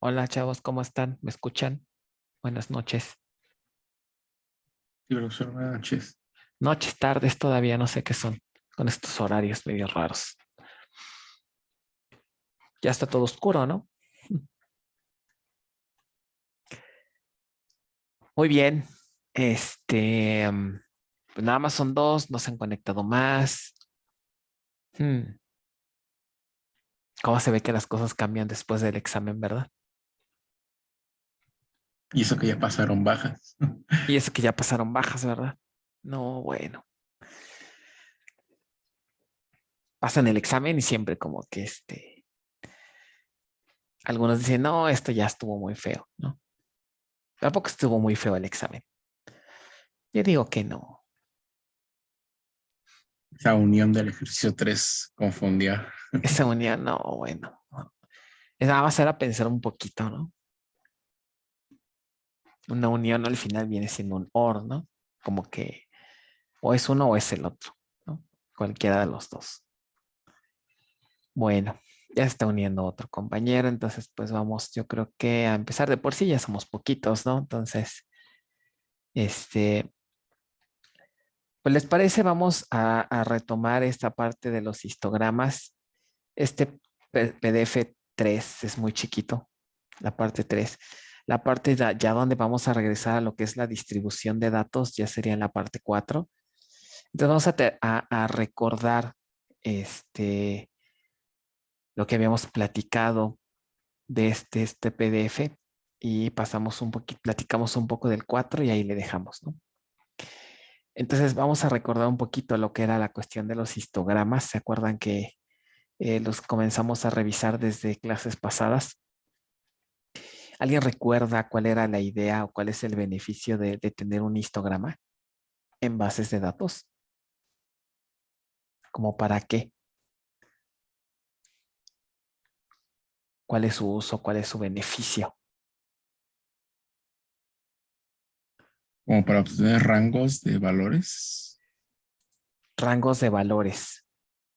Hola chavos, ¿cómo están? ¿Me escuchan? Buenas noches. Sí, profesor, buenas noches. Noches, tardes, todavía no sé qué son con estos horarios medio raros. Ya está todo oscuro, ¿no? Muy bien. Pues nada más son dos, no se han conectado más. Hmm, ¿Cómo se ve que las cosas cambian después del examen, verdad? Y eso que ya pasaron bajas. Y eso que ya pasaron bajas, ¿verdad? No, bueno. Pasan el examen y siempre como que algunos dicen, no, esto ya estuvo muy feo, ¿no? Tampoco estuvo muy feo el examen. Yo digo que no. Esa unión del ejercicio 3 confundía. Esa unión, no, bueno. No. Es nada más era pensar un poquito, ¿no? Una unión al final viene siendo un OR, ¿no? Como que o es uno o es el otro, ¿no? Cualquiera de los dos. Bueno, ya se está uniendo otro compañero, entonces pues vamos, yo creo que a empezar de por sí ya somos poquitos, ¿no? Entonces, este, pues les parece, vamos a retomar esta parte de los histogramas. Este PDF 3 es muy chiquito, la parte 3. La parte ya donde vamos a regresar a lo que es la distribución de datos ya sería en la parte 4. Entonces vamos a recordar este, lo que habíamos platicado de este PDF y pasamos un poquito, platicamos un poco del 4 y ahí le dejamos, ¿no? Entonces vamos a recordar un poquito lo que era la cuestión de los histogramas. ¿Se acuerdan que los comenzamos a revisar desde clases pasadas? ¿Alguien recuerda cuál era la idea o cuál es el beneficio de tener un histograma en bases de datos? ¿Cómo para qué? ¿Cuál es su uso? ¿Cuál es su beneficio? Como para obtener rangos de valores. Rangos de valores,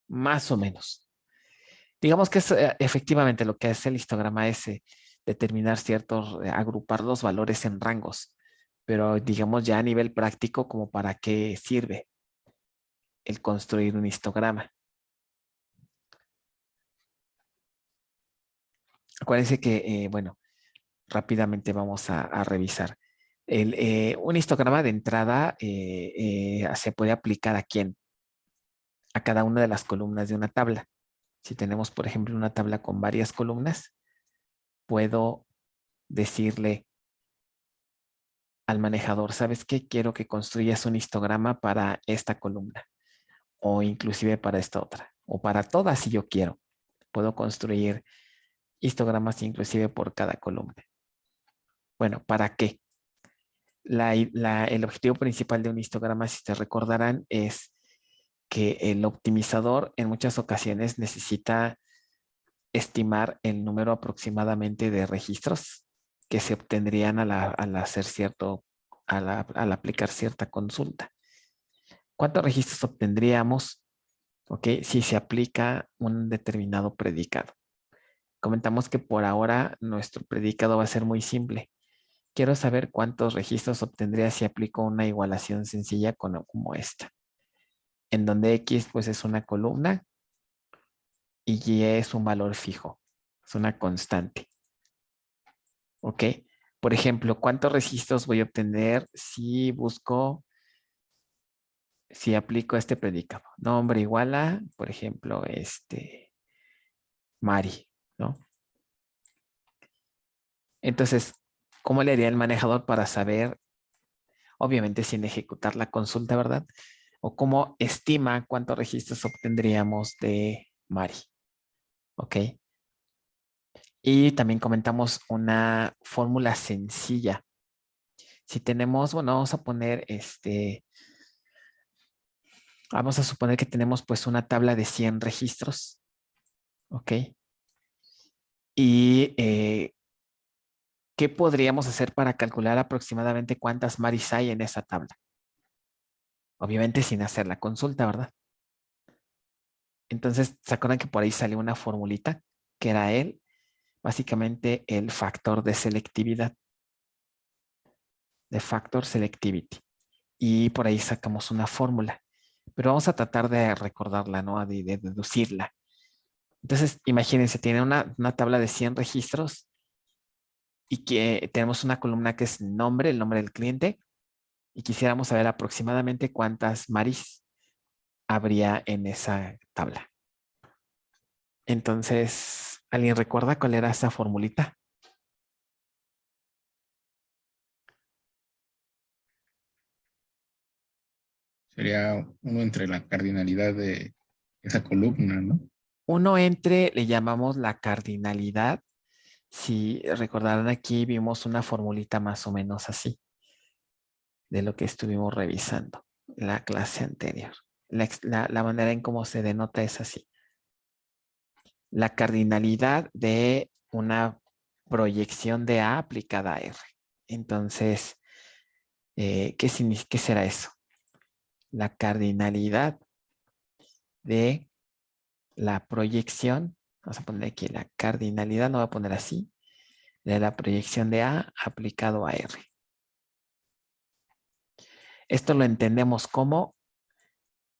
más o menos. Digamos que es efectivamente lo que hace el histograma es determinar ciertos, agrupar los valores en rangos, pero digamos ya a nivel práctico, como para qué sirve el construir un histograma. Acuérdense que, bueno, rápidamente vamos a revisar. Un histograma de entrada se puede aplicar a quién? A cada una de las columnas de una tabla. Si tenemos, por ejemplo, una tabla con varias columnas, puedo decirle al manejador, ¿sabes qué? Quiero que construyas un histograma para esta columna o inclusive para esta otra o para todas si yo quiero. Puedo construir histogramas inclusive por cada columna. Bueno, ¿para qué? El objetivo principal de un histograma, si te recordarán, es que el optimizador en muchas ocasiones necesita estimar el número aproximadamente de registros que se obtendrían al hacer al aplicar cierta consulta. ¿Cuántos registros obtendríamos, ok, si se aplica un determinado predicado? Comentamos que por ahora nuestro predicado va a ser muy simple. Quiero saber cuántos registros obtendría si aplico una igualación sencilla como esta, en donde X pues es una columna y Y es un valor fijo, es una constante. ¿Ok? Por ejemplo, ¿cuántos registros voy a obtener si si aplico este predicado? Nombre igual a, por ejemplo, Mari, ¿no? Entonces, ¿cómo le haría el manejador para saber, obviamente sin ejecutar la consulta, ¿verdad? O cómo estima cuántos registros obtendríamos de Mari, ¿ok? Y también comentamos una fórmula sencilla. Si tenemos, bueno, vamos a poner vamos a suponer que tenemos pues una tabla de 100 registros, ¿ok? Y ¿qué podríamos hacer para calcular aproximadamente cuántas Maris hay en esa tabla? Obviamente sin hacer la consulta, ¿verdad? Entonces, ¿se acuerdan que por ahí salió una formulita que era él? básicamente el factor de selectividad, de factor selectivity. Y por ahí sacamos una fórmula. Pero vamos a tratar de recordarla, ¿no? De deducirla. Entonces, imagínense, tiene una tabla de 100 registros y que tenemos una columna que es nombre, el nombre del cliente, y quisiéramos saber aproximadamente cuántas Maris habría en esa tabla. Entonces, ¿alguien recuerda cuál era esa formulita? Sería uno entre la cardinalidad de esa columna, ¿no? Uno entre, le llamamos la cardinalidad. Si recordarán aquí, vimos una formulita más o menos así, de lo que estuvimos revisando en la clase anterior. La manera en cómo se denota es así. La cardinalidad de una proyección de A aplicada a R. Entonces, ¿qué será eso? La cardinalidad de la proyección, vamos a poner aquí la cardinalidad, lo voy a poner así, de la proyección de A aplicado a R. Esto lo entendemos como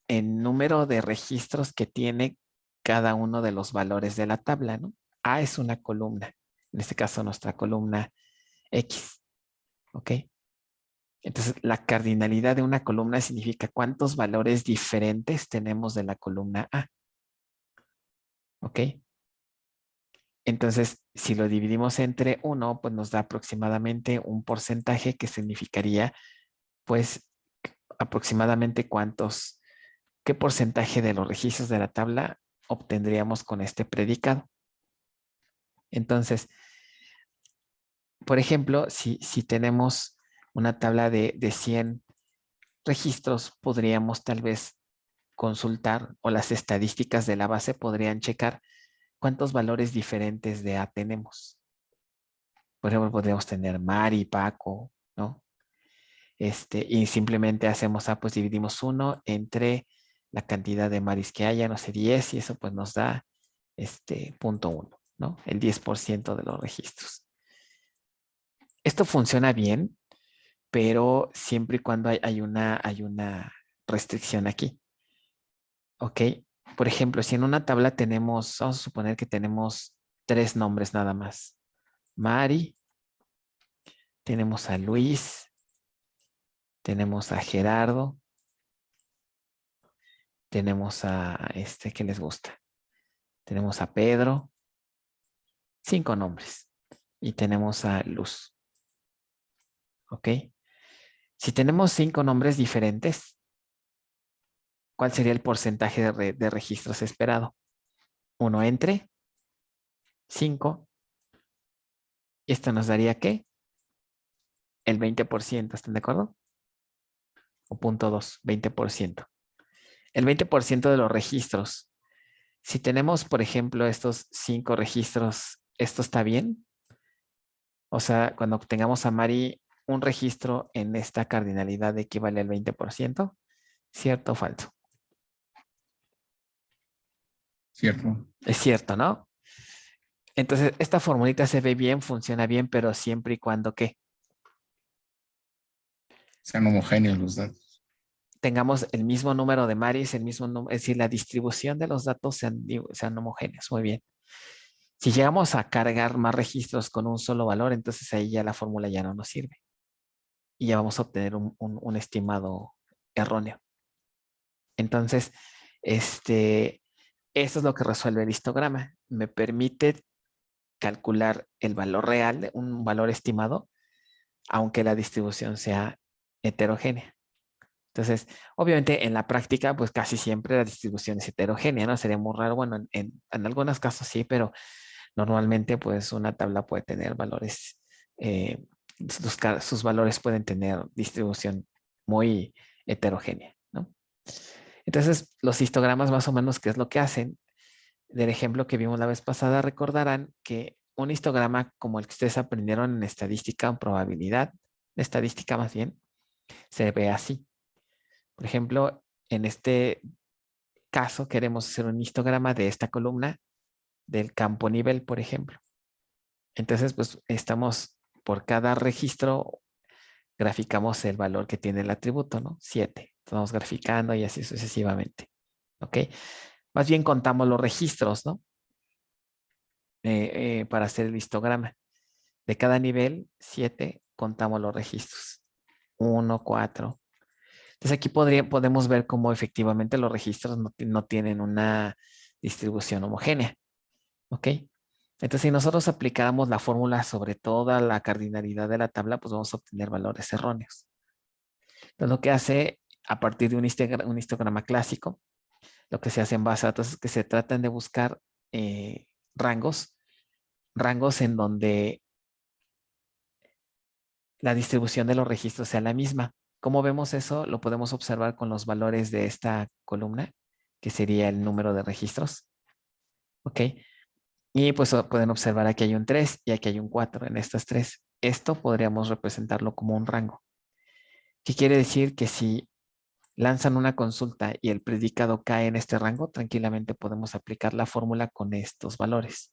el número de registros que tiene cada uno de los valores de la tabla, ¿no? A es una columna, en este caso nuestra columna X, ¿ok? Entonces, la cardinalidad de una columna significa cuántos valores diferentes tenemos de la columna A, ¿ok? Entonces, si lo dividimos entre 1, pues nos da aproximadamente un porcentaje que significaría, pues, aproximadamente qué porcentaje de los registros de la tabla obtendríamos con este predicado. Entonces, por ejemplo, si tenemos una tabla de 100 registros, podríamos tal vez consultar o las estadísticas de la base podrían checar cuántos valores diferentes de A tenemos. Por ejemplo, podríamos tener Mari, Paco, ¿no? Y simplemente hacemos, pues dividimos 1 entre la cantidad de Maris que haya, no sé, 10, y eso pues nos da 0.1, ¿no? El 10% de los registros. Esto funciona bien, pero siempre y cuando hay una restricción aquí. ¿Ok? Por ejemplo, si en una tabla tenemos, vamos a suponer que tenemos 3 nombres nada más. Mari, tenemos a Luis, tenemos a Gerardo, tenemos a ¿qué les gusta? Tenemos a Pedro, 5 nombres. Y tenemos a Luz. ¿Ok? Si tenemos 5 nombres diferentes, ¿cuál sería el porcentaje de registros esperado? 1 entre 5. Esto nos daría ¿qué? El 20%, ¿están de acuerdo? O 0.2, 20%. El 20% de los registros. Si tenemos, por ejemplo, estos 5 registros, ¿esto está bien? O sea, cuando tengamos a Mari un registro en esta cardinalidad equivale al 20%, ¿cierto o falso? ¿Cierto? Es cierto, ¿no? Entonces, esta formulita se ve bien, funciona bien, pero siempre y cuando ¿qué? Sean homogéneos los datos. Tengamos el mismo número de Maris, el mismo número, es decir, la distribución de los datos sean homogéneos. Muy bien. Si llegamos a cargar más registros con un solo valor, entonces ahí ya la fórmula ya no nos sirve. Y ya vamos a obtener un estimado erróneo. Entonces, eso es lo que resuelve el histograma. Me permite calcular el valor real, un valor estimado, aunque la distribución sea heterogénea. Entonces, obviamente en la práctica, pues casi siempre la distribución es heterogénea, ¿no? Sería muy raro, bueno, en algunos casos sí, pero normalmente pues una tabla puede tener valores, sus valores pueden tener distribución muy heterogénea, ¿no? Entonces, los histogramas más o menos, ¿qué es lo que hacen? Del ejemplo que vimos la vez pasada, recordarán que un histograma como el que ustedes aprendieron en estadística o probabilidad, estadística más bien, se ve así. Por ejemplo, en este caso queremos hacer un histograma de esta columna del campo nivel, por ejemplo. Entonces, pues estamos por cada registro, graficamos el valor que tiene el atributo, ¿no? 7. Vamos graficando y así sucesivamente. ¿Ok? Más bien contamos los registros, ¿no? Para hacer el histograma. De cada nivel, 7, contamos los registros. 1, 4. Entonces aquí podemos ver cómo efectivamente los registros no tienen una distribución homogénea. ¿Ok? Entonces, si nosotros aplicáramos la fórmula sobre toda la cardinalidad de la tabla, pues vamos a obtener valores erróneos. Entonces, lo que hace a partir de un histograma clásico, lo que se hace en base a datos es que se tratan de buscar eh, rangos, rangos en donde la distribución de los registros sea la misma. ¿Cómo vemos eso? Lo podemos observar con los valores de esta columna, que sería el número de registros. ¿Ok? Y pues pueden observar aquí hay un 3 y aquí hay un 4 en estas tres. Esto podríamos representarlo como un rango. ¿Qué quiere decir? Que si lanzan una consulta y el predicado cae en este rango, tranquilamente podemos aplicar la fórmula con estos valores.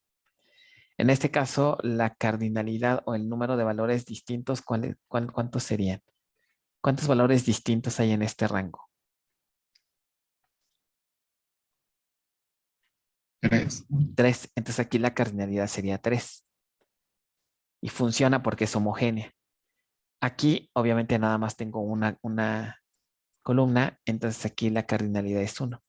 En este caso, la cardinalidad o el número de valores distintos, ¿cuántos serían? ¿Cuántos valores distintos hay en este rango? 3. 3. Entonces aquí la cardinalidad sería 3. Y funciona porque es homogénea. Aquí, obviamente, nada más tengo una columna, entonces aquí la cardinalidad es 1.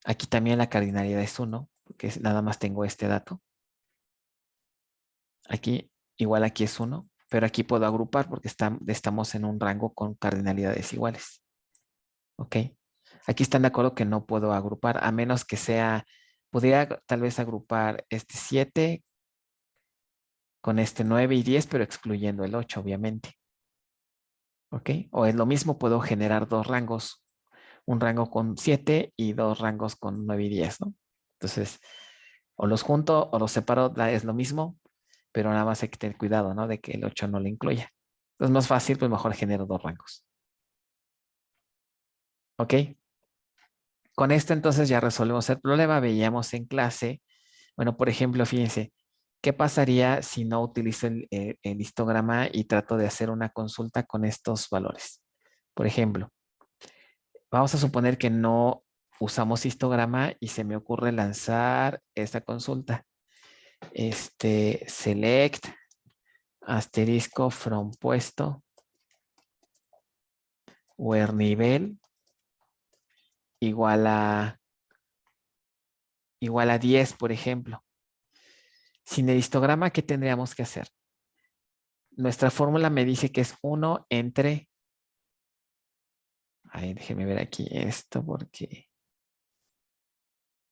Aquí también la cardinalidad es 1, porque nada más tengo este dato. Aquí, igual aquí es 1, pero aquí puedo agrupar porque estamos en un rango con cardinalidades iguales. ¿Ok? Aquí están de acuerdo que no puedo agrupar, a menos que sea, podría tal vez agrupar este 7 con este 9 y 10, pero excluyendo el 8, obviamente. ¿Ok? O es lo mismo, puedo generar dos rangos, un rango con 7 y dos rangos con 9 y 10, ¿no? Entonces, o los junto o los separo, es lo mismo, pero nada más hay que tener cuidado, ¿no? De que el 8 no le incluya. Entonces, más fácil, pues mejor genero dos rangos. ¿Ok? Con esto entonces ya resolvemos el problema. Veíamos en clase, bueno, por ejemplo, fíjense, ¿qué pasaría si no utilizo el histograma y trato de hacer una consulta con estos valores? Por ejemplo, vamos a suponer que no usamos histograma y se me ocurre lanzar esta consulta. Select asterisco from puesto where nivel igual a 10, por ejemplo. Sin el histograma, ¿qué tendríamos que hacer? Nuestra fórmula me dice que es 1 entre... Ay, déjeme ver aquí esto porque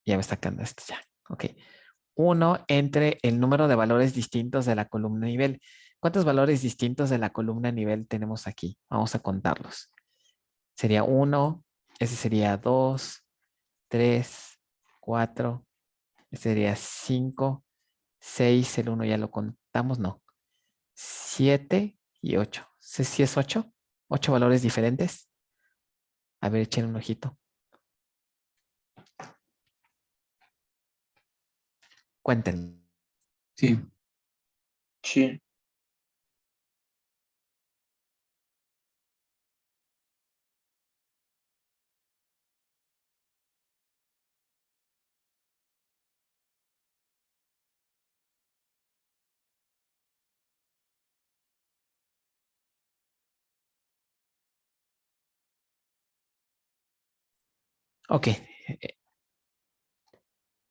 ya me está sacando esto ya. Ok. 1 entre el número de valores distintos de la columna nivel. ¿Cuántos valores distintos de la columna nivel tenemos aquí? Vamos a contarlos. Sería 1, ese sería 2, 3, 4, ese sería 5, 6, el 1 ya lo contamos, no. 7 y 8. ¿Sí es 8? 8 valores diferentes. A ver, echen un ojito. Cuenten. Sí. Sí, Ok.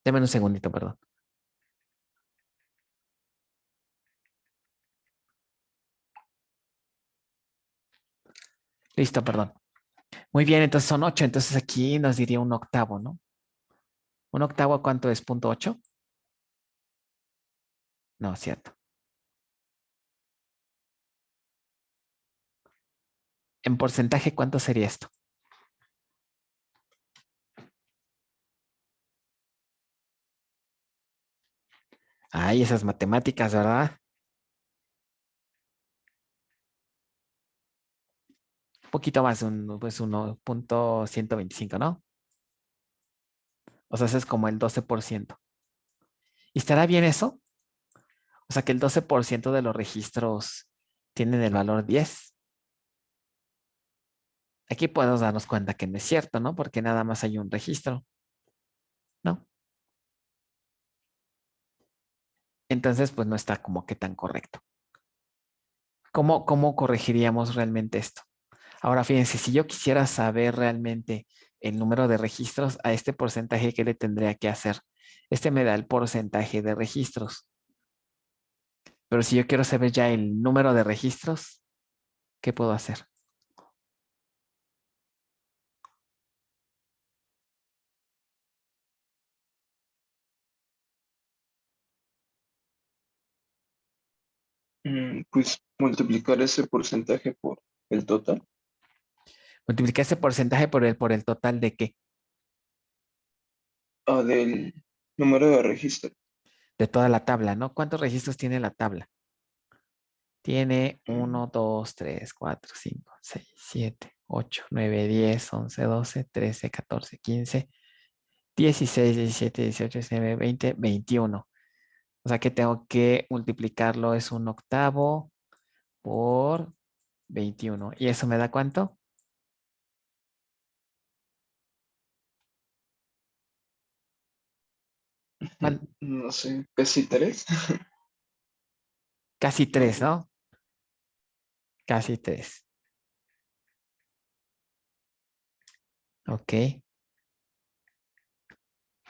Deme un segundito, perdón. Listo, perdón. Muy bien, entonces son 8. Entonces aquí nos diría un octavo, ¿no? ¿Un octavo cuánto es? ¿0.8? No, cierto. En porcentaje, ¿cuánto sería esto? Ay, esas matemáticas, ¿verdad? Un poquito más, pues 1.125, ¿no? O sea, ese es como el 12%. ¿Y estará bien eso? O sea que el 12% de los registros tienen el valor 10. Aquí podemos darnos cuenta que no es cierto, ¿no? Porque nada más hay un registro, ¿no? Entonces, pues no está como que tan correcto. ¿Cómo corregiríamos realmente esto? Ahora, fíjense, si yo quisiera saber realmente el número de registros, a este porcentaje, ¿qué le tendría que hacer? Este me da el porcentaje de registros. Pero si yo quiero saber ya el número de registros, ¿qué puedo hacer? Pues multiplicar ese porcentaje por el total. Multiplicar ese porcentaje por el total de qué? Del número de registro. De toda la tabla, ¿no? ¿Cuántos registros tiene la tabla? Tiene Mm, 1, 2, 3, 4, 5, 6, 7, 8, 9, 10, 11, 12, 13, 14, 15, 16, 17, 18, 19, 20, 21. O sea que tengo que multiplicarlo, es un octavo por 21. ¿Y eso me da cuánto? No sé, casi tres. Casi No 3, sé. ¿no? Casi 3. Ok.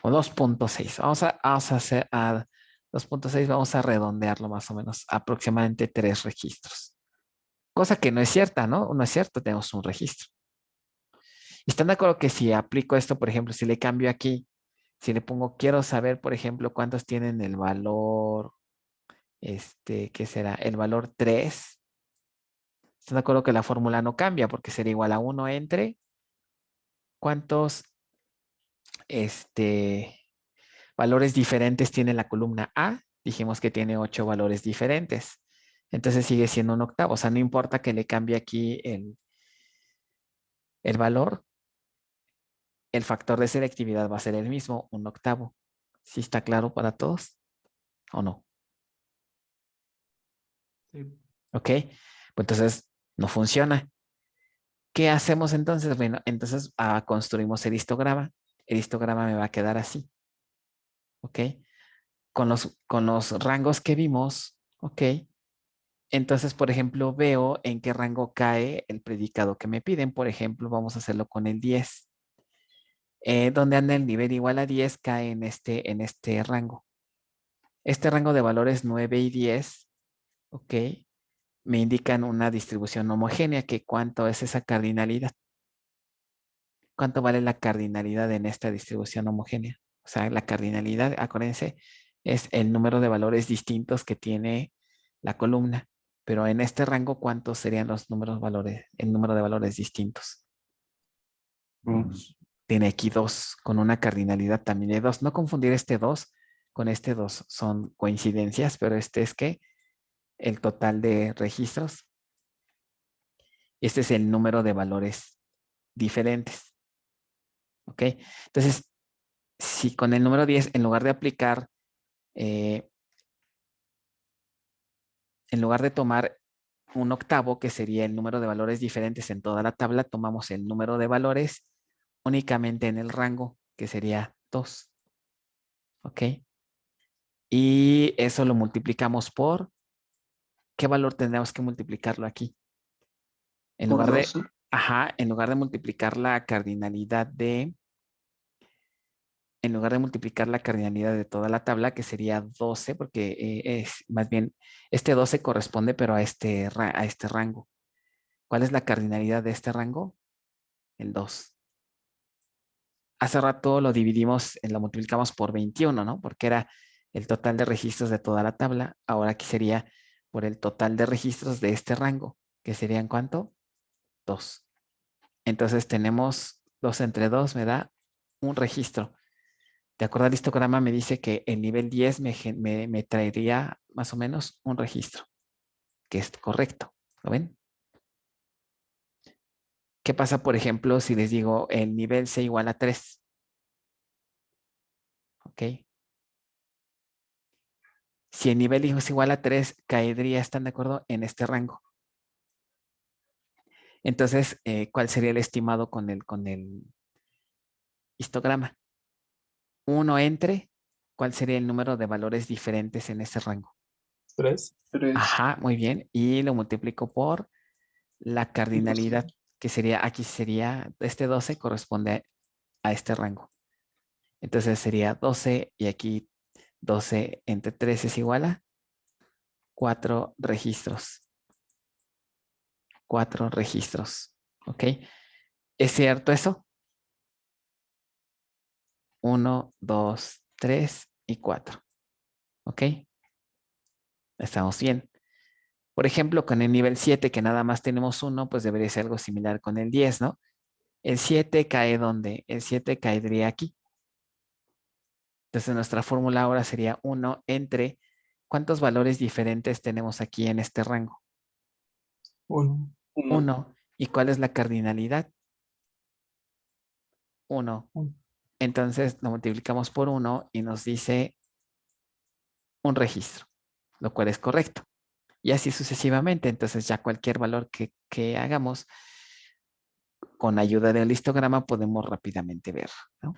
O 2.6. Vamos a hacer a 2.6, vamos a redondearlo más o menos, aproximadamente 3 registros. Cosa que no es cierta, ¿no? No es cierto, tenemos un registro. ¿Y están de acuerdo que si aplico esto, por ejemplo, si le cambio aquí, si le pongo, quiero saber, por ejemplo, cuántos tienen el valor, ¿qué será? El valor 3. ¿Están de acuerdo que la fórmula no cambia porque sería igual a 1 entre cuántos, valores diferentes tiene la columna A? Dijimos que tiene 8 valores diferentes. Entonces sigue siendo un octavo. O sea, no importa que le cambie aquí el valor, el factor de selectividad va a ser el mismo, un octavo. ¿Sí está claro para todos o no? Sí. ¿Ok? Pues entonces no funciona. ¿Qué hacemos entonces? Bueno, entonces construimos el histograma. El histograma me va a quedar así. ¿Ok? Con los rangos que vimos. ¿Ok? Entonces, por ejemplo, veo en qué rango cae el predicado que me piden. Por ejemplo, vamos a hacerlo con el 10. Donde anda el nivel igual a 10 cae en este rango. Este rango de valores 9 y 10, ¿ok? Me indican una distribución homogénea, que cuánto es esa cardinalidad. ¿Cuánto vale la cardinalidad en esta distribución homogénea? O sea, la cardinalidad, acuérdense, es el número de valores distintos que tiene la columna. Pero en este rango, ¿cuántos serían los valores, el número de valores distintos? Tiene aquí 2 con una cardinalidad también de 2. No confundir este 2 con este 2. Son coincidencias, pero este es que el total de registros. Este es el número de valores diferentes. ¿Ok? Entonces, si con el número 10, en lugar de aplicar, eh, en lugar de tomar un octavo, que sería el número de valores diferentes en toda la tabla, tomamos el número de valores únicamente en el rango, que sería 2. ¿Ok? Y eso lo multiplicamos por, ¿qué valor tendríamos que multiplicarlo aquí? En Por lugar dos, de, ¿no? en lugar de multiplicar la cardinalidad en lugar de multiplicar la cardinalidad de toda la tabla, que sería 12, porque es más bien, este 12 corresponde, pero a este rango. ¿Cuál es la cardinalidad de este rango? El 2. Hace rato lo multiplicamos por 21, ¿no? Porque era el total de registros de toda la tabla. Ahora aquí sería por el total de registros de este rango, que serían ¿cuánto? 2. Entonces tenemos 2 entre 2 me da un registro. De acuerdo al histograma me dice que el nivel 10 me traería más o menos un registro, que es correcto. ¿Lo ven? ¿Qué pasa, por ejemplo, si les digo el nivel C igual a 3? ¿Ok? Si el nivel es igual a 3, caería, ¿están de acuerdo? En este rango. Entonces, ¿cuál sería el estimado con el histograma? 1 entre, ¿cuál sería el número de valores diferentes en ese rango? 3. 3. Ajá, muy bien. Y lo multiplico por la cardinalidad, 12. que sería, aquí sería, este 12 corresponde a este rango. Entonces sería 12 y aquí 12 entre 3 es igual a 4 registros. 4 registros. ¿Ok? ¿Es cierto eso? 1, 2, 3 y 4. ¿Ok? Estamos bien. Por ejemplo, con el nivel 7, que nada más tenemos 1, pues debería ser algo similar con el 10, ¿no? El 7 cae ¿dónde? El 7 caería aquí. Entonces nuestra fórmula ahora sería 1 entre, ¿cuántos valores diferentes tenemos aquí en este rango? 1. 1. 1. ¿Y cuál es la cardinalidad? 1. Entonces lo multiplicamos por 1 y nos dice un registro, lo cual es correcto. Y así sucesivamente. Entonces ya cualquier valor que hagamos con ayuda del histograma podemos rápidamente ver, ¿no?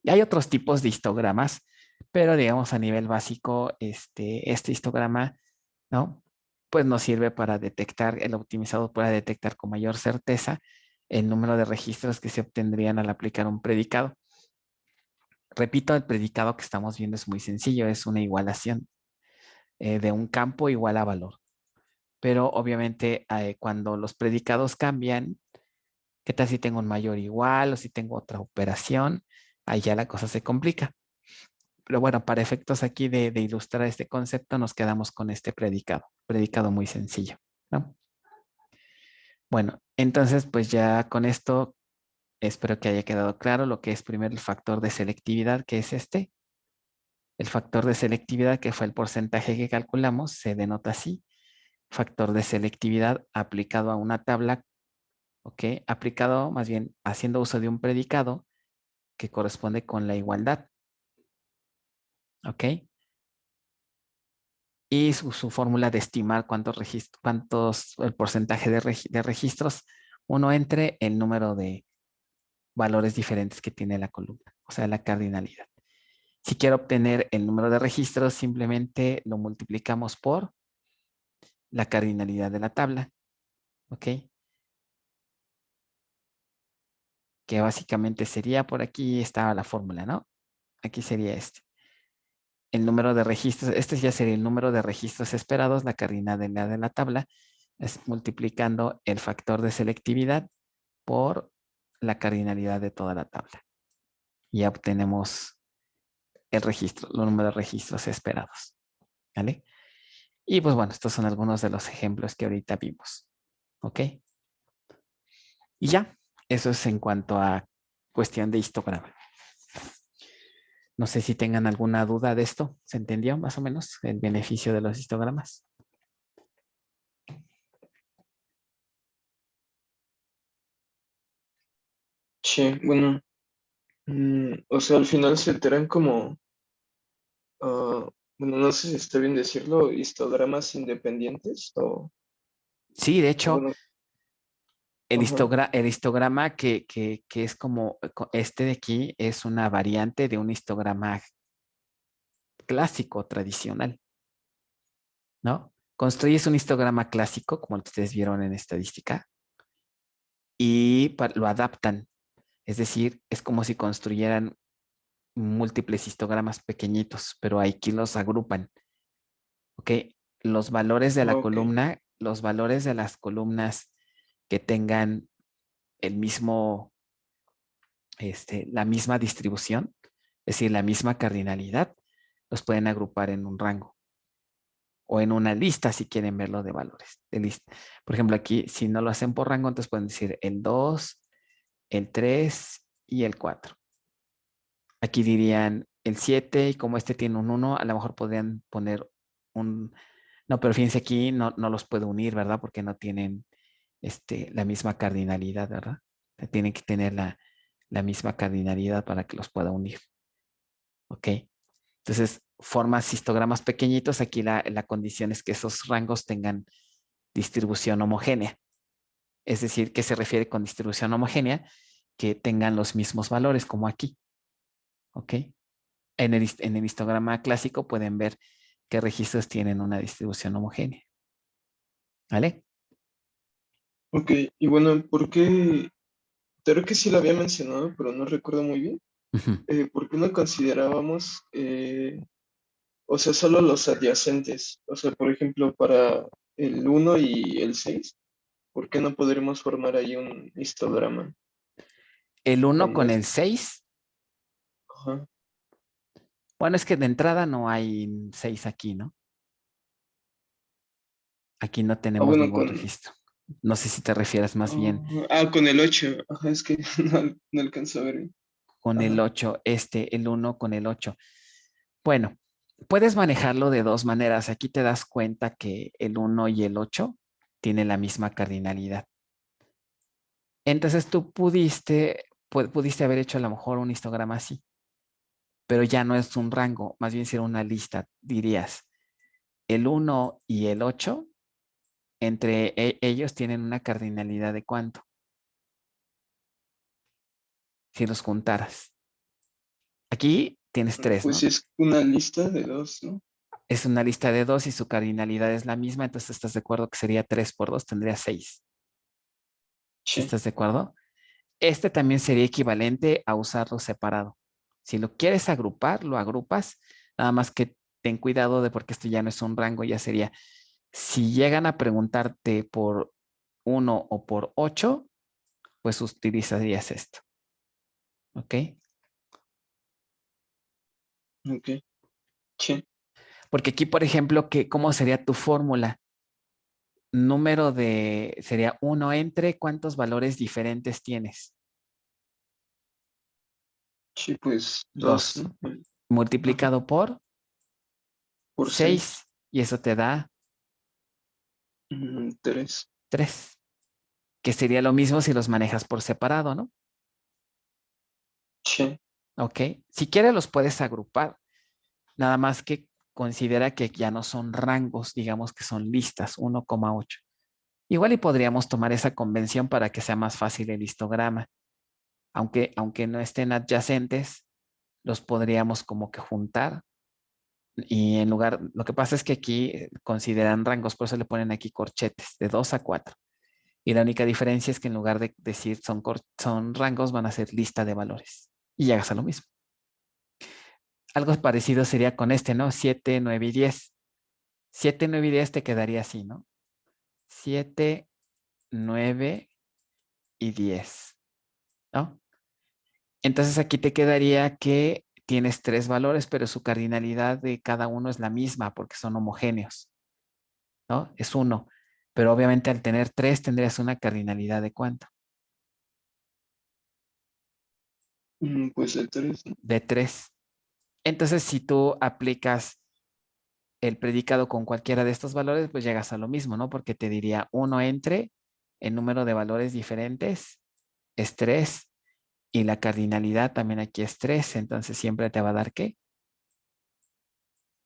Y hay otros tipos de histogramas, pero digamos a nivel básico, este histograma, ¿no? Pues nos sirve para detectar, el optimizado para detectar con mayor certeza el número de registros que se obtendrían al aplicar un predicado. Repito, el predicado que estamos viendo es muy sencillo, es una igualación de un campo igual a valor. Pero obviamente cuando los predicados cambian, ¿qué tal si tengo un mayor igual o si tengo otra operación? Ahí ya la cosa se complica. Pero bueno, para efectos aquí de ilustrar este concepto, nos quedamos con este predicado muy sencillo, ¿no? Bueno, entonces pues ya con esto espero que haya quedado claro lo que es primero el factor de selectividad, que es este. El factor de selectividad, que fue el porcentaje que calculamos, se denota así. Factor de selectividad aplicado a una tabla, ¿ok? Aplicado, más bien, haciendo uso de un predicado que corresponde con la igualdad, ¿ok? Y su fórmula de estimar el porcentaje de registros, uno entre el número de valores diferentes que tiene la columna, o sea, la cardinalidad. Si quiero obtener el número de registros, simplemente lo multiplicamos por la cardinalidad de la tabla, ¿ok? Que básicamente sería, por aquí estaba la fórmula, ¿no? Aquí sería este. El número de registros, este ya sería el número de registros esperados, la cardinalidad de la tabla, es multiplicando el factor de selectividad por la cardinalidad de toda la tabla. Y ya obtenemos el registro, el número de registros esperados. ¿Vale? Y pues bueno, estos son algunos de los ejemplos que ahorita vimos. ¿Ok? Y ya, eso es en cuanto a cuestión de histograma. No sé si tengan alguna duda de esto. ¿Se entendió más o menos el beneficio de los histogramas? Sí, bueno, o sea, al final se alteran como, ah, bueno, no sé si está bien decirlo, histogramas independientes Sí, de o hecho, bueno, ajá, el histograma que es como este de aquí es una variante de un histograma clásico, tradicional, ¿no? Construyes un histograma clásico, como ustedes vieron en estadística, y lo adaptan. Es decir, es como si construyeran múltiples histogramas pequeñitos, pero aquí los agrupan. ¿Ok? Los valores de la ok, columna, los valores de las columnas que tengan el mismo, la misma distribución, es decir, la misma cardinalidad, los pueden agrupar en un rango o en una lista si quieren verlo de valores. De lista. Por ejemplo, aquí, si no lo hacen por rango, entonces pueden decir el 2, el 3 y el 4. Aquí dirían el 7 y como este tiene un 1, a lo mejor podrían poner un... No, pero fíjense aquí, no los puedo unir, ¿verdad? Porque no tienen la misma cardinalidad, ¿verdad? Tienen que tener la misma cardinalidad para que los pueda unir. ¿Ok? Entonces, formas histogramas pequeñitos, aquí la condición es que esos rangos tengan distribución homogénea. Es decir, ¿qué se refiere con distribución homogénea? Que tengan los mismos valores como aquí. ¿Ok? En el histograma clásico pueden ver qué registros tienen una distribución homogénea. ¿Vale? Ok, y bueno, ¿por qué? Creo que sí lo había mencionado, pero no recuerdo muy bien. Ujú. ¿Por qué no considerábamos, o sea, solo los adyacentes? O sea, por ejemplo, para el 1 y el 6, ¿por qué no podríamos formar ahí un histograma El 1 con con los... el 6. Ajá. Bueno, es que de entrada no hay 6 aquí, ¿no? Aquí no Ah, tenemos bueno, ningún registro. No sé si te refieres más bien con el 8. Ajá, es que no alcanzo a ver bien. con el Ajá. 8, el 1 con el 8. Bueno, puedes manejarlo de dos maneras. Aquí te das cuenta que el 1 y el 8 tienen la misma cardinalidad. Entonces tú pudiste haber hecho a lo mejor un histograma así, pero ya no es un rango, más bien sería una lista. Dirías, el 1 y el 8, entre ellos tienen una cardinalidad de cuánto, si los juntaras. Aquí tienes tres, Pues ¿no? es una lista de dos, ¿no? Es una lista de dos y su cardinalidad es la misma, entonces estás de acuerdo que sería 3 por 2, tendría 6. ¿Sí Sí. estás de acuerdo? Este también sería equivalente a usarlo separado. Si lo quieres agrupar, lo agrupas, nada más que ten cuidado de porque esto ya no es un rango, ya sería, si llegan a preguntarte por 1 o por 8, pues utilizarías esto. ¿Ok? Ok. Sí. Porque aquí, por ejemplo, ¿cómo sería tu fórmula? Sería 1 entre cuántos valores diferentes tienes. Sí, pues dos, 2 ¿no? Ajá. multiplicado por Por 6. 6 y eso te da 3. 3, que sería lo mismo si los manejas por separado, ¿no? Sí. Ok. Si quieres los puedes agrupar, nada más que considera que ya no son rangos, digamos que son listas, 1,8. Igual y podríamos tomar esa convención para que sea más fácil el histograma. Aunque no estén adyacentes, los podríamos como que juntar y en lugar, lo que pasa es que aquí consideran rangos, por eso le ponen aquí corchetes de 2 a 4. Y la única diferencia es que en lugar de decir son rangos, van a ser lista de valores. Y hagas lo mismo. Algo parecido sería con este, ¿no? 7, 9 y 10. 7, 9 y 10 te quedaría así, ¿no? 7, 9 y 10, ¿no? Entonces aquí te quedaría que tienes tres valores, pero su cardinalidad de cada uno es la misma porque son homogéneos, ¿no? Es uno. Pero obviamente al tener tres tendrías una cardinalidad de ¿cuánto? Pues de 3, ¿no? De 3. Entonces si tú aplicas el predicado con cualquiera de estos valores, pues llegas a lo mismo, ¿no? Porque te diría uno entre el número de valores diferentes es 3 y la cardinalidad también aquí es 3, entonces siempre te va a dar ¿qué?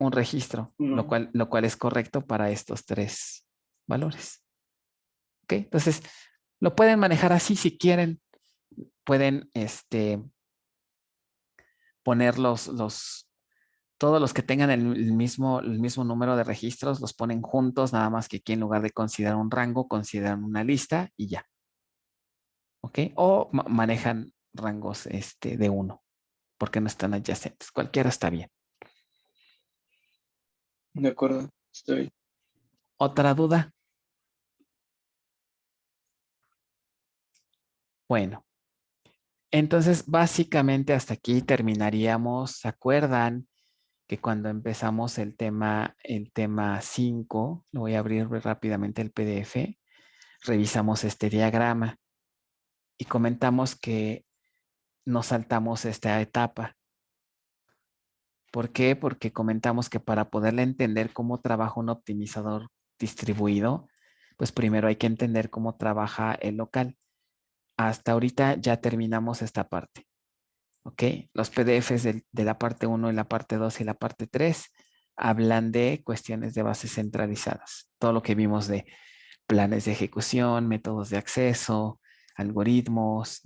Un registro, lo No. cual es correcto para estos tres valores. ¿Ok? Entonces, lo pueden manejar así si quieren. Pueden poner todos los que tengan el mismo número de registros, los ponen juntos, nada más que aquí en lugar de considerar un rango, consideran una lista y ya. ¿Ok? O manejan rangos de uno, porque no están adyacentes. Cualquiera está bien. De acuerdo. Estoy. ¿Otra duda? Bueno, entonces básicamente hasta aquí terminaríamos. ¿Se acuerdan que cuando empezamos el tema 5, lo voy a abrir rápidamente el PDF, revisamos este diagrama y comentamos que nos saltamos esta etapa? ¿Por qué? Porque comentamos que para poderle entender cómo trabaja un optimizador distribuido, pues primero hay que entender cómo trabaja el local. Hasta ahorita ya terminamos esta parte. ¿Ok? Los PDFs de la parte 1 y la parte 2 y la parte 3 hablan de cuestiones de bases centralizadas. Todo lo que vimos de planes de ejecución, métodos de acceso, algoritmos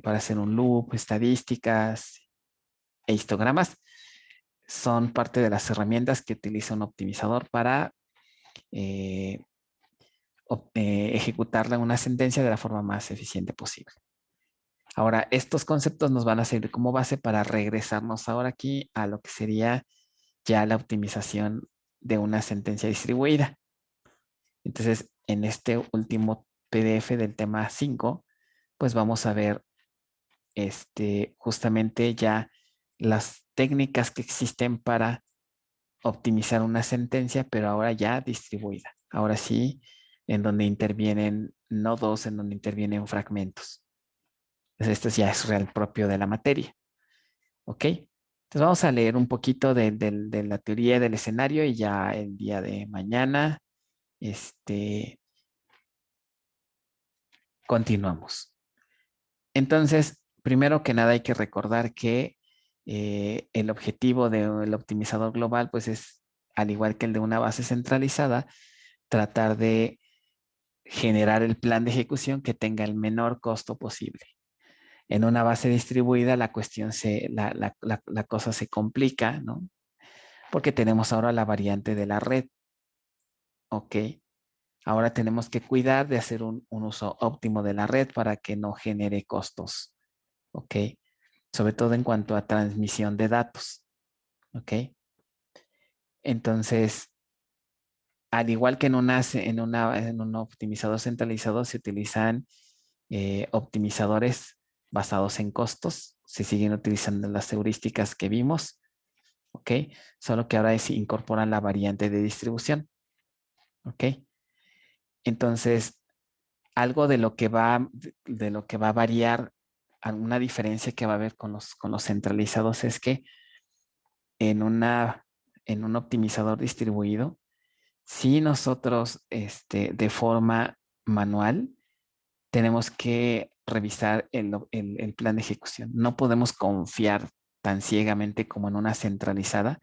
para hacer un loop, estadísticas e histogramas son parte de las herramientas que utiliza un optimizador para ejecutarla una sentencia de la forma más eficiente posible. Ahora, estos conceptos nos van a servir como base para regresarnos ahora aquí a lo que sería ya la optimización de una sentencia distribuida. Entonces, en este último PDF del tema 5, pues vamos a ver justamente ya las técnicas que existen para optimizar una sentencia, pero ahora ya distribuida. Ahora sí, en donde intervienen nodos, en donde intervienen fragmentos. Entonces, esto ya es real propio de la materia. ¿Ok? Entonces vamos a leer un poquito de la teoría del escenario y ya el día de mañana, continuamos. Entonces, primero que nada hay que recordar que el objetivo del optimizador global, pues es, al igual que el de una base centralizada, tratar de generar el plan de ejecución que tenga el menor costo posible. En una base distribuida la cosa se complica, ¿no? Porque tenemos ahora la variante de la red, ¿ok? Ahora tenemos que cuidar de hacer un uso óptimo de la red para que no genere costos, ¿ok? Sobre todo en cuanto a transmisión de datos, ¿ok? Entonces, al igual que en un optimizador centralizado se utilizan optimizadores basados en costos, se siguen utilizando las heurísticas que vimos, ¿ok? Solo que ahora se incorporan la variante de distribución, ¿ok? Entonces, algo de lo que va a variar, alguna diferencia que va a haber con los centralizados es que en, en un optimizador distribuido, si nosotros de forma manual tenemos que revisar el plan de ejecución. No podemos confiar tan ciegamente como en una centralizada,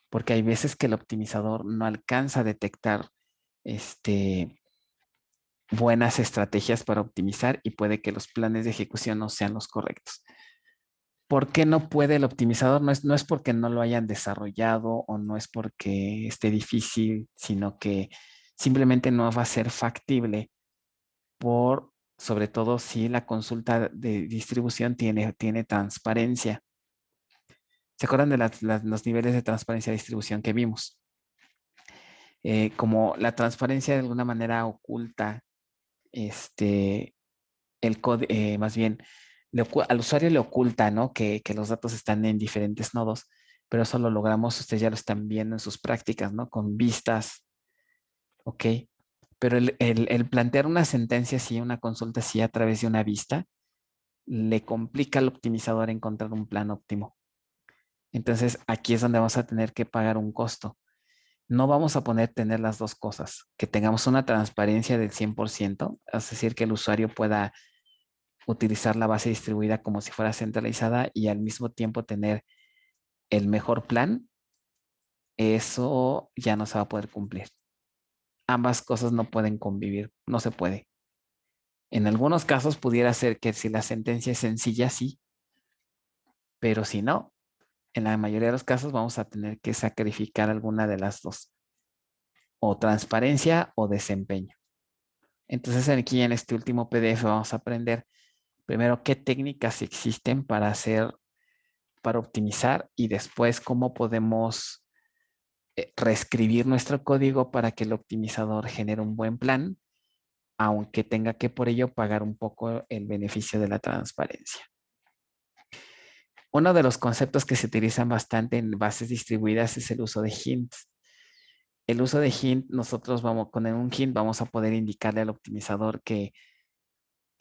porque hay veces que el optimizador no alcanza a detectar buenas estrategias para optimizar y puede que los planes de ejecución no sean los correctos. ¿Por qué no puede el optimizador? No es porque no lo hayan desarrollado o no es porque esté difícil, sino que simplemente no va a ser factible sobre todo si la consulta de distribución tiene transparencia. ¿Se acuerdan de los niveles de transparencia de distribución que vimos? Como la transparencia de alguna manera oculta el código, más bien, al usuario le oculta, ¿no? Que los datos están en diferentes nodos, pero eso lo logramos, ustedes ya lo están viendo en sus prácticas, ¿no? Con vistas, ¿ok? Pero el plantear una sentencia así, una consulta así a través de una vista, le complica al optimizador encontrar un plan óptimo. Entonces, aquí es donde vamos a tener que pagar un costo. No vamos a poder tener las dos cosas, que tengamos una transparencia del 100%, es decir, que el usuario pueda utilizar la base distribuida como si fuera centralizada y al mismo tiempo tener el mejor plan. Eso ya no se va a poder cumplir. Ambas cosas no pueden convivir, no se puede. En algunos casos pudiera ser que si la sentencia es sencilla, sí, pero si no, en la mayoría de los casos vamos a tener que sacrificar alguna de las dos, o transparencia o desempeño. Entonces aquí en este último PDF vamos a aprender primero qué técnicas existen para optimizar y después cómo podemos reescribir nuestro código para que el optimizador genere un buen plan, aunque tenga que por ello pagar un poco el beneficio de la transparencia. Uno de los conceptos que se utilizan bastante en bases distribuidas es el uso de hints. El uso de hint, nosotros con un hint vamos a poder indicarle al optimizador que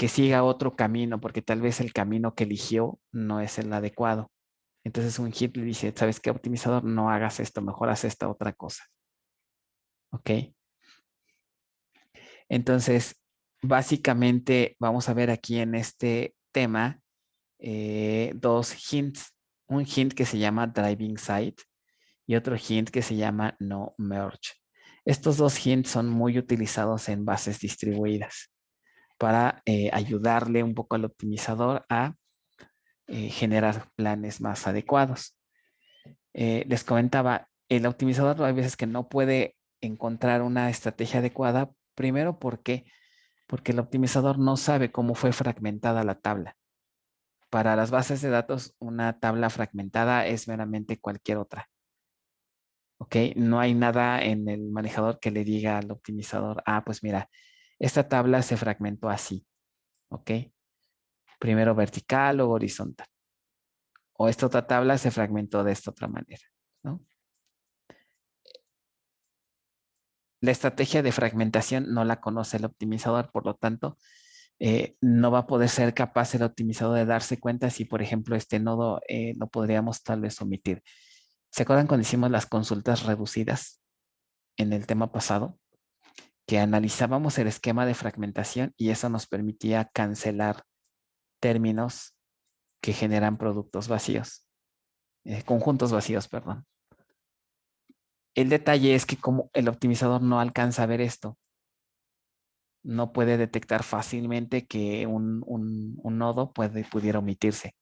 siga otro camino, porque tal vez el camino que eligió no es el adecuado. Entonces un hint le dice, ¿sabes qué, optimizador? No hagas esto, mejor haz esta otra cosa. ¿Ok? Entonces, básicamente vamos a ver aquí en este tema dos hints. Un hint que se llama driving side y otro hint que se llama no merge. Estos dos hints son muy utilizados en bases distribuidas para ayudarle un poco al optimizador a generar planes más adecuados. Les comentaba, el optimizador hay veces que no puede encontrar una estrategia adecuada, primero porque el optimizador no sabe cómo fue fragmentada la tabla. Para las bases de datos, una tabla fragmentada es meramente cualquier otra. ¿Ok? No hay nada en el manejador que le diga al optimizador, pues mira, esta tabla se fragmentó así. ¿Ok? Primero vertical o horizontal. O esta otra tabla se fragmentó de esta otra manera, ¿no? La estrategia de fragmentación no la conoce el optimizador, por lo tanto, no va a poder ser capaz el optimizador de darse cuenta si, por ejemplo, este nodo lo podríamos tal vez omitir. ¿Se acuerdan cuando hicimos las consultas reducidas en el tema pasado? Que analizábamos el esquema de fragmentación y eso nos permitía cancelar términos que generan productos vacíos, conjuntos vacíos, perdón. El detalle es que como el optimizador no alcanza a ver esto, no puede detectar fácilmente que un nodo pudiera omitirse.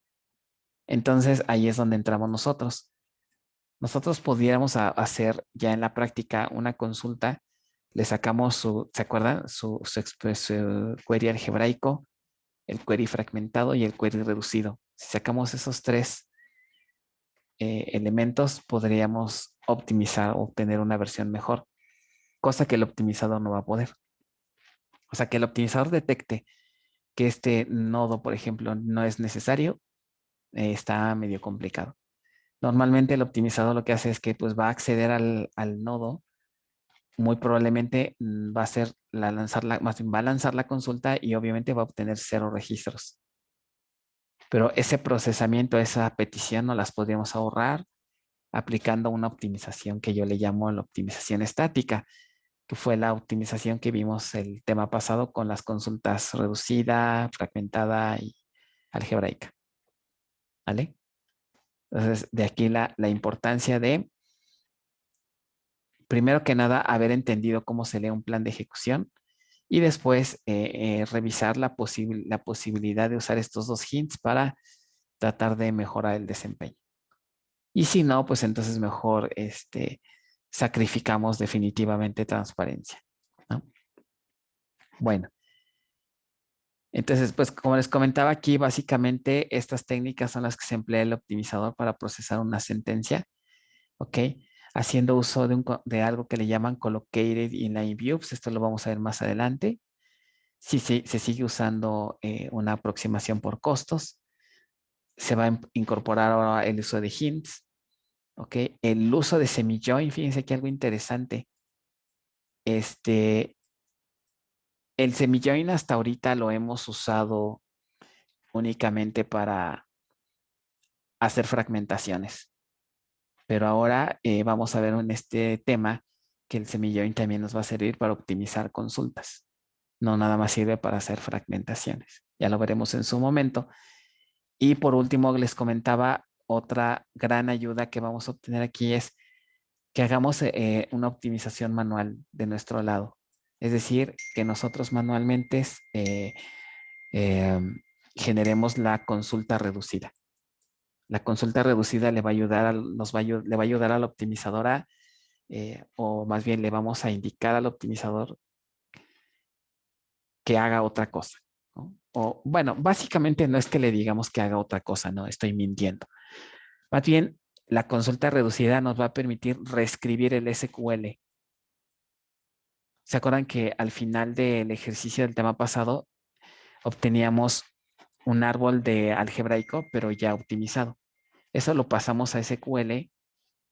Entonces ahí es donde entramos nosotros. Nosotros pudiéramos hacer ya en la práctica una consulta, le sacamos ¿se acuerdan? Su query algebraico, el query fragmentado y el query reducido. Si sacamos esos tres elementos, podríamos optimizar o obtener una versión mejor, cosa que el optimizador no va a poder. O sea, que el optimizador detecte que este nodo, por ejemplo, no es necesario, está medio complicado. Normalmente el optimizador lo que hace es que pues va a acceder al nodo, muy probablemente va a hacer más bien va a lanzar la consulta y obviamente va a obtener 0 registros. Pero ese procesamiento, esa petición, no las podríamos ahorrar aplicando una optimización que yo le llamo la optimización estática, que fue la optimización que vimos el tema pasado con las consultas reducida, fragmentada y algebraica. ¿Vale? Entonces, de aquí la importancia de, primero que nada, haber entendido cómo se lee un plan de ejecución y después revisar la posibilidad de usar estos dos hints para tratar de mejorar el desempeño. Y si no, pues entonces mejor sacrificamos definitivamente transparencia, ¿no? Bueno, entonces, pues como les comentaba aquí, básicamente estas técnicas son las que se emplea el optimizador para procesar una sentencia, ¿ok? Haciendo uso de algo que le llaman collocated inline view, pues esto lo vamos a ver más adelante. Si se sigue usando una aproximación por costos, se va a incorporar ahora el uso de hints, ¿ok? El uso de semi-join, fíjense que algo interesante. El semi-join hasta ahorita lo hemos usado únicamente para hacer fragmentaciones. Pero ahora vamos a ver en este tema que el semi-join también nos va a servir para optimizar consultas. No nada más sirve para hacer fragmentaciones. Ya lo veremos en su momento. Y por último, les comentaba otra gran ayuda que vamos a obtener aquí es que hagamos una optimización manual de nuestro lado. Es decir, que nosotros manualmente eh, generemos la consulta reducida. La consulta reducida le va a ayudar, le va a ayudar al optimizador o más bien le vamos a indicar al optimizador que haga otra cosa, ¿no? O bueno, básicamente no es que le digamos que haga otra cosa, no, estoy mintiendo. Más bien, la consulta reducida nos va a permitir reescribir el SQL. ¿Se acuerdan que al final del ejercicio del tema pasado obteníamos un árbol de algebraico, pero ya optimizado? Eso lo pasamos a SQL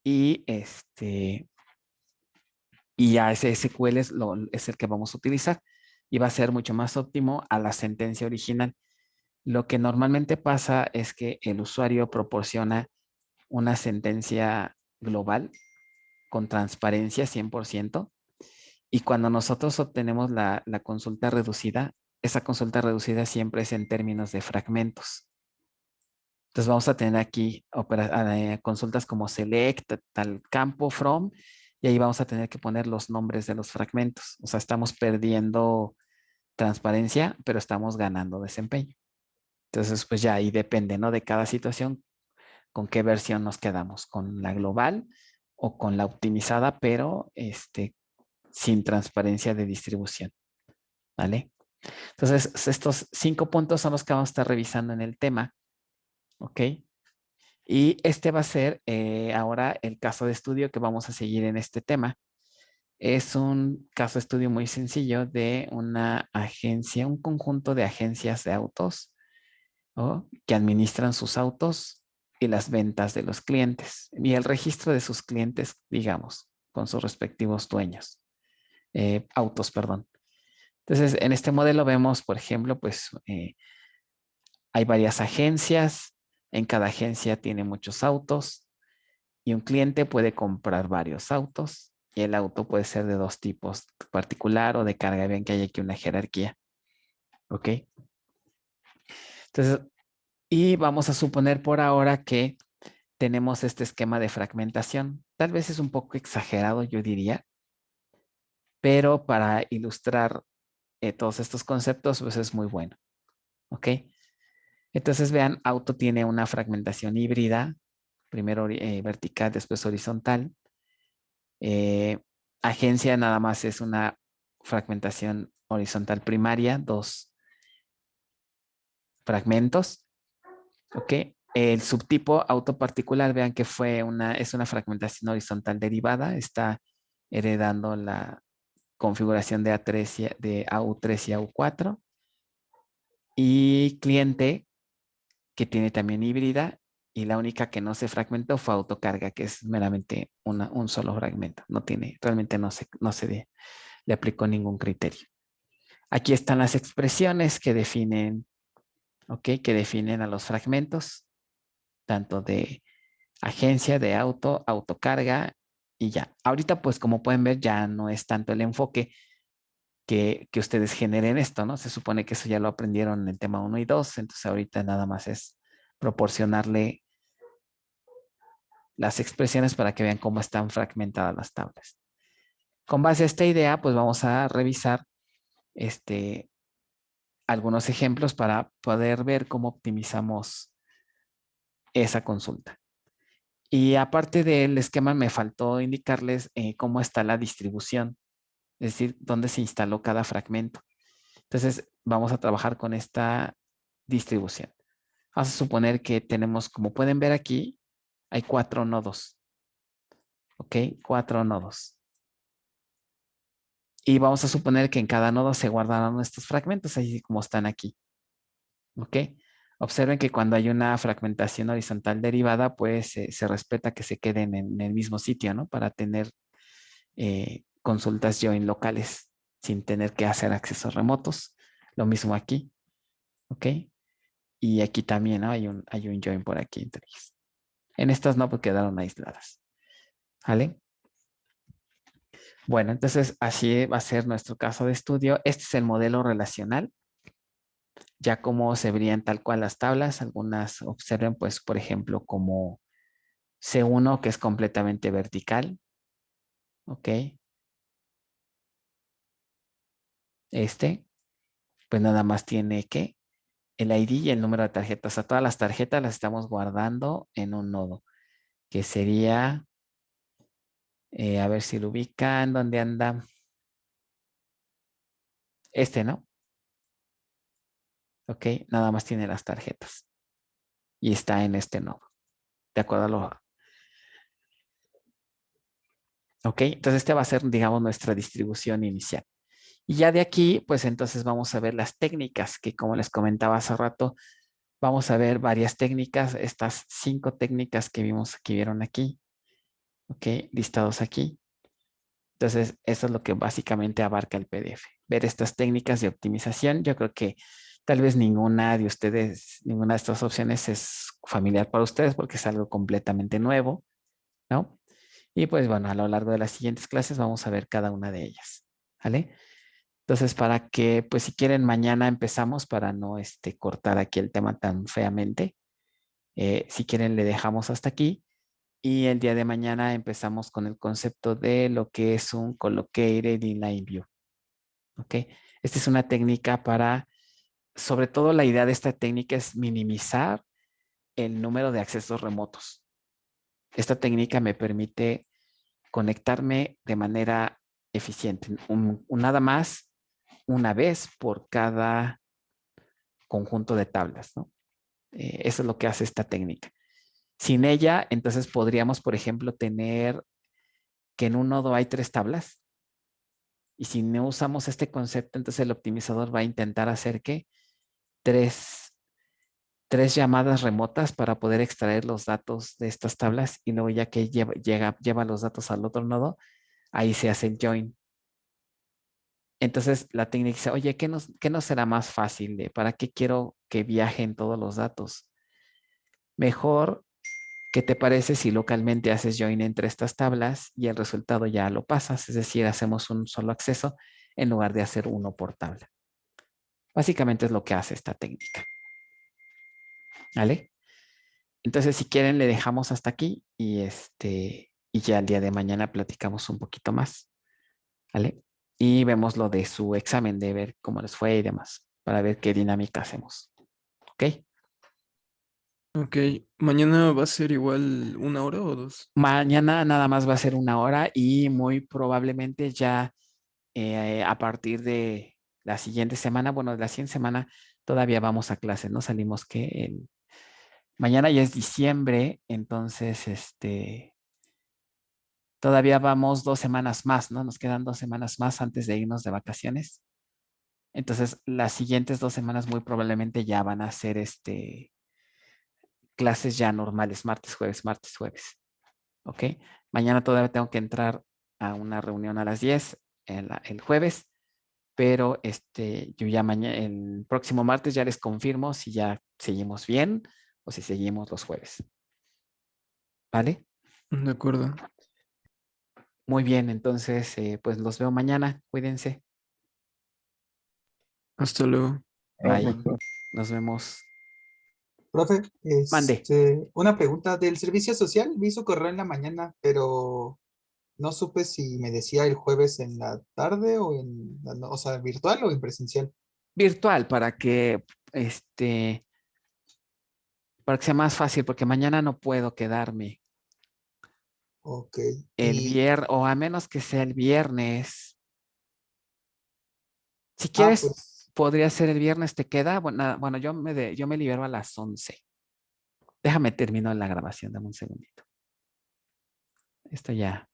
y y ya ese SQL es el que vamos a utilizar y va a ser mucho más óptimo a la sentencia original. Lo que normalmente pasa es que el usuario proporciona una sentencia global con transparencia 100% y cuando nosotros obtenemos la consulta reducida, esa consulta reducida siempre es en términos de fragmentos. Entonces vamos a tener aquí consultas como select, tal campo, from, y ahí vamos a tener que poner los nombres de los fragmentos. O sea, estamos perdiendo transparencia, pero estamos ganando desempeño. Entonces, pues ya ahí depende, ¿no? De cada situación, con qué versión nos quedamos, con la global o con la optimizada, pero sin transparencia de distribución, ¿vale? Entonces, estos 5 puntos son los que vamos a estar revisando en el tema, ¿ok? Y este va a ser ahora el caso de estudio que vamos a seguir en este tema. Es un caso de estudio muy sencillo de una agencia, un conjunto de agencias de autos, ¿no?, que administran sus autos y las ventas de los clientes y el registro de sus clientes, digamos, con sus respectivos dueños, autos, perdón. Entonces, en este modelo vemos, por ejemplo, pues hay varias agencias, en cada agencia tiene muchos autos y un cliente puede comprar varios autos y el auto puede ser de 2 tipos, particular o de carga. Ven que hay aquí una jerarquía, ¿ok? Entonces, y vamos a suponer por ahora que tenemos este esquema de fragmentación. Tal vez es un poco exagerado, yo diría, pero para ilustrar todos estos conceptos, pues es muy bueno, ¿ok? Entonces, vean, auto tiene una fragmentación híbrida, primero vertical, después horizontal. Agencia nada más es una fragmentación horizontal primaria, 2 fragmentos, ¿ok? El subtipo auto particular, vean que es una fragmentación horizontal derivada, está heredando la configuración de de AU3 y AU4. Y cliente, que tiene también híbrida, y la única que no se fragmentó fue autocarga, que es meramente un solo fragmento. Realmente le aplicó ningún criterio. Aquí están las expresiones que definen, ¿ok? Que definen a los fragmentos, tanto de agencia, de auto, autocarga y ya. Ahorita, pues como pueden ver, ya no es tanto el enfoque que ustedes generen esto, ¿no? Se supone que eso ya lo aprendieron en el tema 1 y 2, entonces ahorita nada más es proporcionarle las expresiones para que vean cómo están fragmentadas las tablas. Con base a esta idea, pues vamos a revisar algunos ejemplos para poder ver cómo optimizamos esa consulta. Y aparte del esquema, me faltó indicarles cómo está la distribución, es decir, dónde se instaló cada fragmento. Entonces, vamos a trabajar con esta distribución. Vamos a suponer que tenemos, como pueden ver aquí, hay 4 nodos. ¿Ok? 4 nodos. Y vamos a suponer que en cada nodo se guardarán estos fragmentos, así como están aquí. ¿Ok? Observen que cuando hay una fragmentación horizontal derivada, pues se respeta que se queden en el mismo sitio, ¿no? Para tener consultas join locales sin tener que hacer accesos remotos. Lo mismo aquí. ¿Ok? Y aquí también, ¿no? Hay un join por aquí entre ellos. En estas no, porque quedaron aisladas. ¿Vale? Bueno, entonces así va a ser nuestro caso de estudio. Este es el modelo relacional. Ya como se verían tal cual las tablas, algunas observen, pues, por ejemplo, como C1, que es completamente vertical. ¿Ok? Pues nada más tiene que el ID y el número de tarjetas. O sea, todas las tarjetas las estamos guardando en un nodo, que sería, a ver si lo ubican, ¿dónde anda? ¿No? Ok, nada más tiene las tarjetas. Y está en este nodo. ¿De acuerdo a lo? Ok, entonces va a ser, digamos, nuestra distribución inicial. Y ya de aquí, pues entonces vamos a ver las técnicas, que como les comentaba hace rato, vamos a ver varias técnicas, estas 5 técnicas que vieron aquí, ok, listados aquí. Entonces, eso es lo que básicamente abarca el PDF. Ver estas técnicas de optimización. Yo creo que tal vez ninguna de ustedes, ninguna de estas opciones es familiar para ustedes porque es algo completamente nuevo, ¿no? Y pues bueno, a lo largo de las siguientes clases vamos a ver cada una de ellas, ¿vale? Entonces, para que, pues si quieren, mañana empezamos para no cortar aquí el tema tan feamente. Si quieren, le dejamos hasta aquí. Y el día de mañana empezamos con el concepto de lo que es un Collocated Inline View. ¿Ok? Esta es una técnica para, sobre todo la idea de esta técnica es minimizar el número de accesos remotos. Esta técnica me permite conectarme de manera eficiente, nada más una vez por cada conjunto de tablas, ¿no? Eso es lo que hace esta técnica. Sin ella, entonces podríamos, por ejemplo, tener que en un nodo hay 3 tablas. Y si no usamos este concepto, entonces el optimizador va a intentar hacer que tres llamadas remotas para poder extraer los datos de estas tablas y luego ya que lleva los datos al otro nodo, ahí se hace el join. Entonces la técnica dice, oye, ¿qué no será más fácil? ¿Para qué quiero que viajen todos los datos? Mejor, ¿qué te parece si localmente haces join entre estas tablas y el resultado ya lo pasas? Es decir, hacemos un solo acceso en lugar de hacer uno por tabla. Básicamente es lo que hace esta técnica. ¿Vale? Entonces, si quieren, le dejamos hasta aquí y ya el día de mañana platicamos un poquito más. ¿Vale? Y vemos lo de su examen, de ver cómo les fue y demás, para ver qué dinámica hacemos. ¿Ok? Ok, mañana va a ser igual 1 hora o 2. Mañana nada más va a ser 1 hora y muy probablemente ya a partir de la siguiente semana, bueno, de la siguiente semana todavía vamos a clases, ¿no? Salimos mañana ya es diciembre, entonces todavía vamos 2 semanas más, ¿no? Nos quedan 2 semanas más antes de irnos de vacaciones. Entonces, las siguientes 2 semanas muy probablemente ya van a ser clases ya normales, martes, jueves. ¿Ok? Mañana todavía tengo que entrar a una reunión a las 10 el jueves, pero yo ya mañana, el próximo martes ya les confirmo si ya seguimos bien o si seguimos los jueves. ¿Vale? De acuerdo. Muy bien, entonces pues los veo mañana. Cuídense. Hasta luego. Bye. Nos vemos. Profe, Mande. una pregunta del servicio social. Vi su correo en la mañana, pero no supe si me decía el jueves en la tarde o o sea, virtual o en presencial. Virtual para que sea más fácil, porque mañana no puedo quedarme Ok. el viernes, o a menos que sea el viernes. Si Ah, quieres, pues, podría ser el viernes, ¿te queda? Bueno, yo me libero a las 11. Déjame terminar la grabación, dame un segundito. Esto ya.